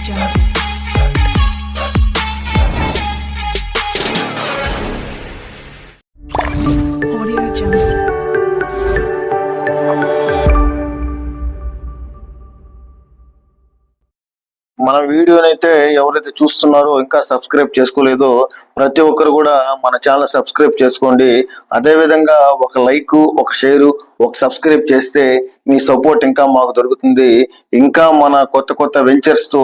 Jungle. Audio Jungle. మన వీడియోనైతే ఎవరైతే చూస్తున్నారో ఇంకా సబ్స్క్రైబ్ చేసుకోలేదో ప్రతి ఒక్కరు కూడా మన ఛానల్ సబ్స్క్రైబ్ చేసుకోండి. అదే విధంగా ఒక లైక్, ఒక షేర్, ఒక సబ్స్క్రైబ్ చేస్తే మీ సపోర్ట్ ఇంకా మాకు దొరుకుతుంది. ఇంకా మన కొత్త వెంచర్స్ తో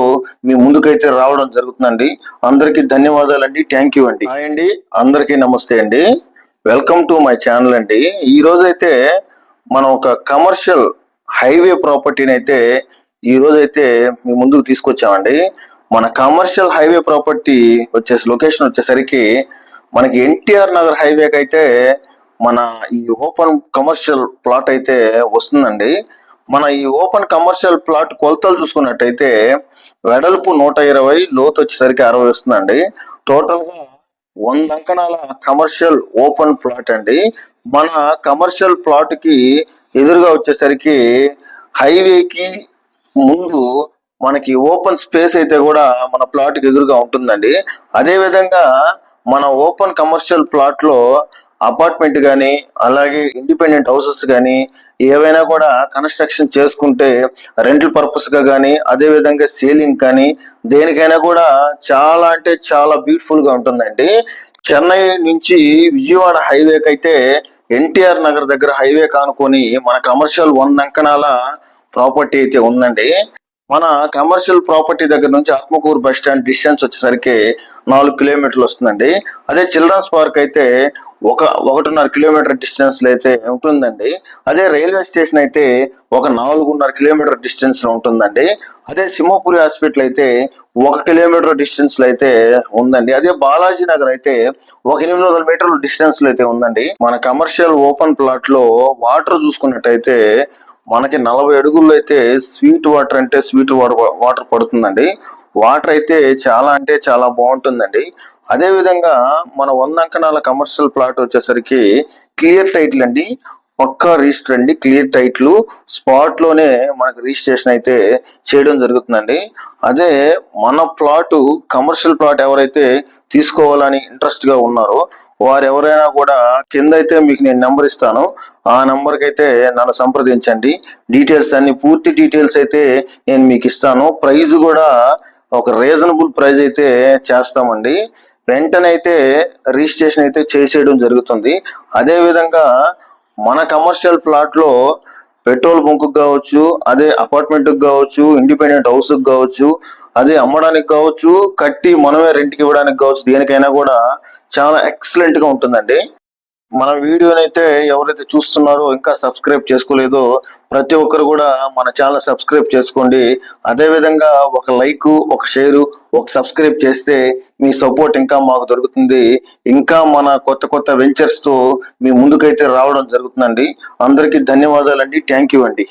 మీ ముందుకైతే రావడం జరుగుతుందండి. అందరికీ ధన్యవాదాలండి. థ్యాంక్ యూ అండి. హాయ్ అండి, అందరికీ నమస్తే అండి. వెల్కమ్ టు మై ఛానల్ అండి. ఈ రోజైతే మనం ఒక కమర్షియల్ హైవే ప్రాపర్టీని అయితే ఈ రోజైతే మీ ముందుకు తీసుకొచ్చామండి. మన కమర్షియల్ హైవే ప్రాపర్టీ లొకేషన్ వచ్చేసరికి మనకి ఎన్టీఆర్ నగర్ హైవేకి అయితే మన ఈ ఓపెన్ కమర్షియల్ ప్లాట్ అయితే వస్తుందండి. మన ఈ ఓపెన్ కమర్షియల్ ప్లాట్ కొలతలు చూసుకున్నట్టయితే వెడల్పు 120, లోతు వచ్చేసరికి 60 వస్తుందండి. టోటల్ గా 100 అంకణాల కమర్షియల్ ఓపెన్ ప్లాట్ అండి. మన కమర్షియల్ ప్లాట్ కి ఎదురుగా వచ్చేసరికి హైవేకి ముందు మనకి ఓపెన్ స్పేస్ అయితే కూడా మన ప్లాట్ కి ఎదురుగా ఉంటుందండి. అదే విధంగా మన ఓపెన్ కమర్షియల్ ప్లాట్ లో అపార్ట్మెంట్ కానీ, అలాగే ఇండిపెండెంట్ హౌసెస్ కానీ ఏవైనా కూడా కన్స్ట్రక్షన్ చేసుకుంటే రెంటల్ పర్పస్ గా కానీ, అదే విధంగా సేలింగ్ కానీ దేనికైనా కూడా చాలా అంటే చాలా బ్యూటిఫుల్ గా ఉంటుందండి. చెన్నై నుంచి విజయవాడ హైవేకి అయితే ఎన్టీఆర్ నగర్ దగ్గర హైవే కానుకొని మన కమర్షియల్ 100 అంకణాల ప్రాపర్టీ అయితే ఉందండి. మన కమర్షియల్ ప్రాపర్టీ దగ్గర నుంచి ఆత్మకూరు బస్ స్టాండ్ డిస్టెన్స్ వచ్చేసరికి 4 కిలోమీటర్లు వస్తుందండి. అదే చిల్డ్రన్స్ పార్క్ అయితే 1.5 కిలోమీటర్ డిస్టెన్స్ లో అయితే ఉంటుందండి. అదే రైల్వే స్టేషన్ అయితే 4.5 కిలోమీటర్ డిస్టెన్స్ లో ఉంటుందండి. అదే సింహపురి హాస్పిటల్ అయితే 1 కిలోమీటర్ డిస్టెన్స్ లో అయితే ఉందండి. అదే బాలాజీ నగర్ అయితే 800 మీటర్ల డిస్టెన్స్ లో అయితే ఉందండి. మన కమర్షియల్ ఓపెన్ ప్లాట్ లో వాటర్ చూసుకున్నట్టయితే మనకి 40 అడుగుల్లో అయితే స్వీట్ వాటర్ పడుతుందండి. వాటర్ అయితే చాలా అంటే చాలా బాగుంటుందండి. అదే విధంగా మన 100 అంకణాల కమర్షియల్ ప్లాట్ వచ్చేసరికి క్లియర్ టైటిల్ అండి. పక్కా రిజిస్టర్ అండి. క్లియర్ టైటిల్ స్పాట్ లోనే మనకి రిజిస్ట్రేషన్ అయితే చేయడం జరుగుతుందండి. అదే మన ప్లాట్ కమర్షియల్ ప్లాట్ ఎవరైతే తీసుకోవాలని ఇంట్రెస్ట్ గా ఉన్నారో వారు ఎవరైనా కూడా కింద అయితే మీకు నేను నెంబర్ ఇస్తాను. ఆ నెంబర్కి అయితే నన్ను సంప్రదించండి. డీటెయిల్స్ అన్ని పూర్తి డీటెయిల్స్ అయితే నేను మీకు ఇస్తాను. ప్రైస్ కూడా ఒక రీజనబుల్ ప్రైస్ అయితే చేస్తామండి. వెంటనే అయితే రిజిస్ట్రేషన్ అయితే చేసేయడం జరుగుతుంది. అదే విధంగా మన కమర్షియల్ ప్లాట్ లో పెట్రోల్ బంక్ కావచ్చు, అదే అపార్ట్మెంట్ కావచ్చు, ఇండిపెండెంట్ హౌస్ కావచ్చు, అదే అమ్మడానికి కావచ్చు, కట్టి మనమే రెంట్కి ఇవ్వడానికి కావచ్చు, దేనికైనా కూడా చాలా ఎక్సలెంట్ గా ఉంటుందండి. మన వీడియోనైతే ఎవరైతే చూస్తున్నారో ఇంకా సబ్స్క్రైబ్ చేసుకోలేదో ప్రతి ఒక్కరు కూడా మన ఛానల్ సబ్స్క్రైబ్ చేసుకోండి. అదే విధంగా ఒక లైక్, ఒక షేర్, ఒక సబ్స్క్రైబ్ చేస్తే మీ సపోర్ట్ ఇంకా మాకు దొరుకుతుంది. ఇంకా మన కొత్త వెంచర్స్ తో మీ ముందుకైతే రావడం జరుగుతుందండి. అందరికీ ధన్యవాదాలండి. థ్యాంక్ యూ అండి.